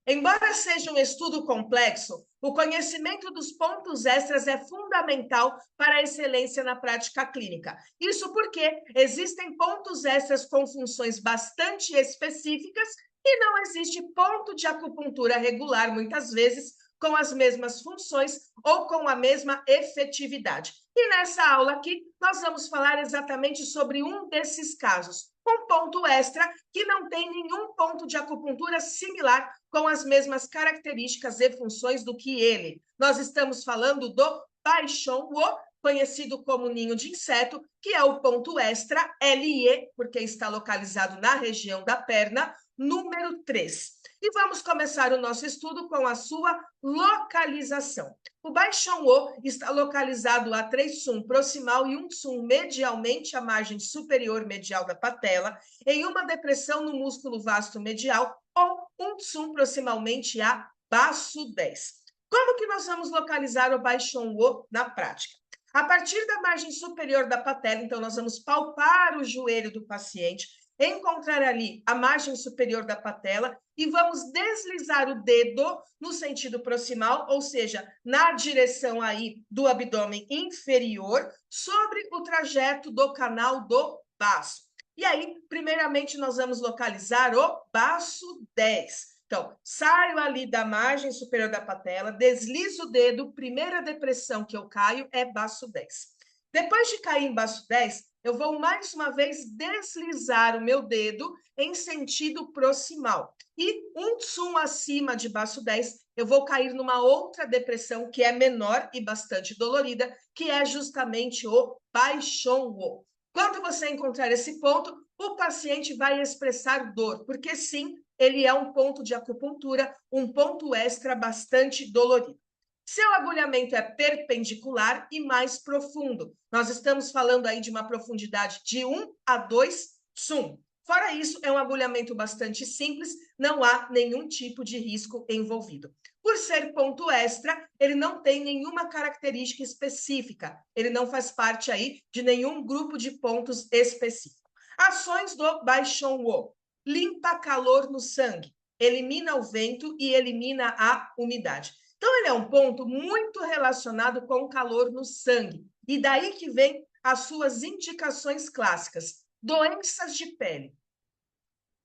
Embora seja um estudo complexo, o conhecimento dos pontos extras é fundamental para a excelência na prática clínica. Isso porque existem pontos extras com funções bastante específicas e não existe ponto de acupuntura regular, muitas vezes, com as mesmas funções ou com a mesma efetividade. E nessa aula aqui, nós vamos falar exatamente sobre um desses casos, um ponto extra que não tem nenhum ponto de acupuntura similar com as mesmas características e funções do que ele. Nós estamos falando do Baixon Wo, conhecido como ninho de inseto, que é o ponto extra LE, porque está localizado na região da perna, número 3. E vamos começar o nosso estudo com a sua localização. O Baixon Wo está localizado a 3 sum proximal e 1 sum medialmente à margem superior medial da patela, em uma depressão no músculo vasto medial, ou 1 sum proximalmente a baço 10. Como que nós vamos localizar o Baixon Wo na prática? A partir da margem superior da patela, então, nós vamos palpar o joelho do paciente, encontrar ali a margem superior da patela e vamos deslizar o dedo no sentido proximal, ou seja, na direção aí do abdômen inferior, sobre o trajeto do canal do baço. E aí, primeiramente, nós vamos localizar o baço 10. Então, saio ali da margem superior da patela, deslizo o dedo, primeira depressão que eu caio é baço 10. Depois de cair em baço 10, eu vou mais uma vez deslizar o meu dedo em sentido proximal. E 1 sum acima de baço 10, eu vou cair numa outra depressão que é menor e bastante dolorida, que é justamente o Baixon Wo. Quando você encontrar esse ponto, o paciente vai expressar dor, porque sim, ele é um ponto de acupuntura, um ponto extra bastante dolorido. Seu agulhamento é perpendicular e mais profundo. Nós estamos falando aí de uma profundidade de 1 a 2 sum. Fora isso, é um agulhamento bastante simples, não há nenhum tipo de risco envolvido. Por ser ponto extra, ele não tem nenhuma característica específica, ele não faz parte aí de nenhum grupo de pontos específico. Ações do Baixon Wo: limpa calor no sangue, elimina o vento e elimina a umidade. Então, ele é um ponto muito relacionado com o calor no sangue. E daí que vem as suas indicações clássicas. Doenças de pele.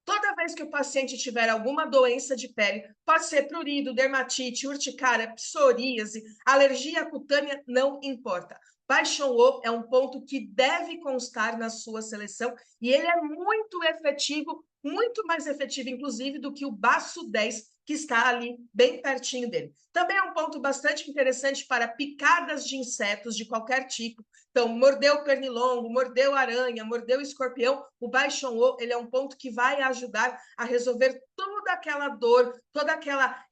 Toda vez que o paciente tiver alguma doença de pele, pode ser prurido, dermatite, urticária, psoríase, alergia cutânea, não importa. Baixon Wo é um ponto que deve constar na sua seleção e ele é muito efetivo, muito mais efetivo, inclusive, do que o baço 10, que está ali bem pertinho dele. Também é um ponto bastante interessante para picadas de insetos de qualquer tipo. Então, mordeu pernilongo, mordeu aranha, mordeu escorpião, o Baixon Wo, ele é um ponto que vai ajudar a resolver toda aquela dor,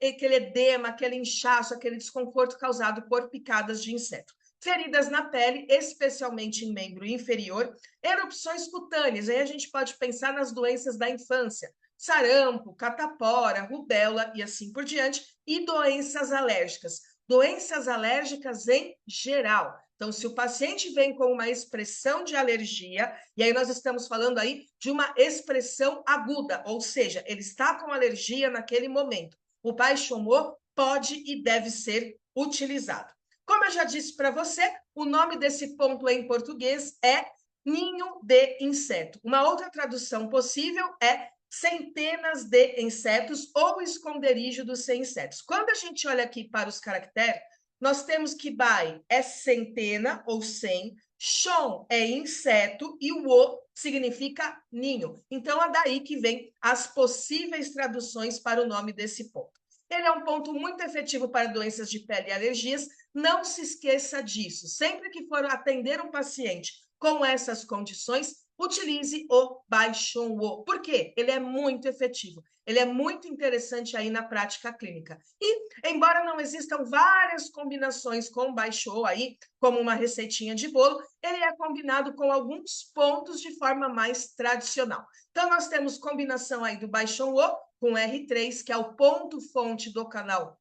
aquele edema, aquele inchaço, aquele desconforto causado por picadas de inseto. Feridas na pele, especialmente em membro inferior, erupções cutâneas, aí a gente pode pensar nas doenças da infância, sarampo, catapora, rubéola e assim por diante, e doenças alérgicas. Doenças alérgicas em geral. Então, se o paciente vem com uma expressão de alergia, e aí nós estamos falando aí de uma expressão aguda, ou seja, ele está com alergia naquele momento, o Baixon Wo pode e deve ser utilizado. Como eu já disse para você, o nome desse ponto em português é ninho de inseto. Uma outra tradução possível é centenas de insetos ou esconderijo dos 100 insetos. Quando a gente olha aqui para os caracteres, nós temos que bai é centena ou 100, shon é inseto e o wo significa ninho. Então, é daí que vem as possíveis traduções para o nome desse ponto. Ele é um ponto muito efetivo para doenças de pele e alergias. Não se esqueça disso. Sempre que for atender um paciente com essas condições, utilize o Baixon Wo. Por quê? Ele é muito efetivo. Ele é muito interessante aí na prática clínica. E, embora não existam várias combinações com o Baixon aí, como uma receitinha de bolo, ele é combinado com alguns pontos de forma mais tradicional. Então, nós temos combinação aí do Baixon Wo com R3, que é o ponto-fonte do canal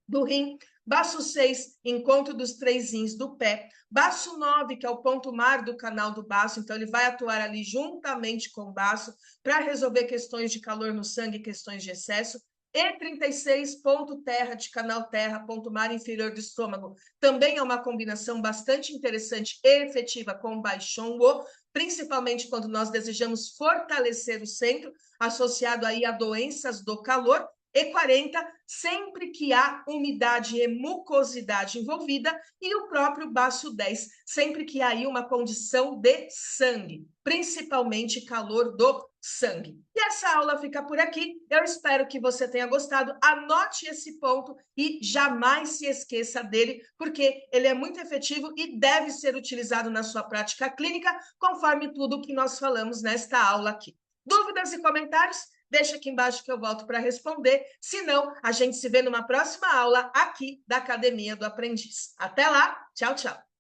do rim, baço 6, encontro dos 3 rins do pé, baço 9, que é o ponto-mar do canal do baço, então ele vai atuar ali juntamente com o baço para resolver questões de calor no sangue, questões de excesso, E36, ponto terra de canal terra, ponto mar inferior do estômago. Também é uma combinação bastante interessante e efetiva com o Baixongo, principalmente quando nós desejamos fortalecer o centro, associado aí a doenças do calor. E40, sempre que há umidade e mucosidade envolvida, e o próprio Baço 10, sempre que há aí uma condição de sangue, principalmente calor do sangue. E essa aula fica por aqui. Eu espero que você tenha gostado. Anote esse ponto e jamais se esqueça dele, porque ele é muito efetivo e deve ser utilizado na sua prática clínica, conforme tudo que nós falamos nesta aula aqui. Dúvidas e comentários? Deixa aqui embaixo que eu volto para responder. Se não, a gente se vê numa próxima aula aqui da Academia do Aprendiz. Até lá, tchau, tchau.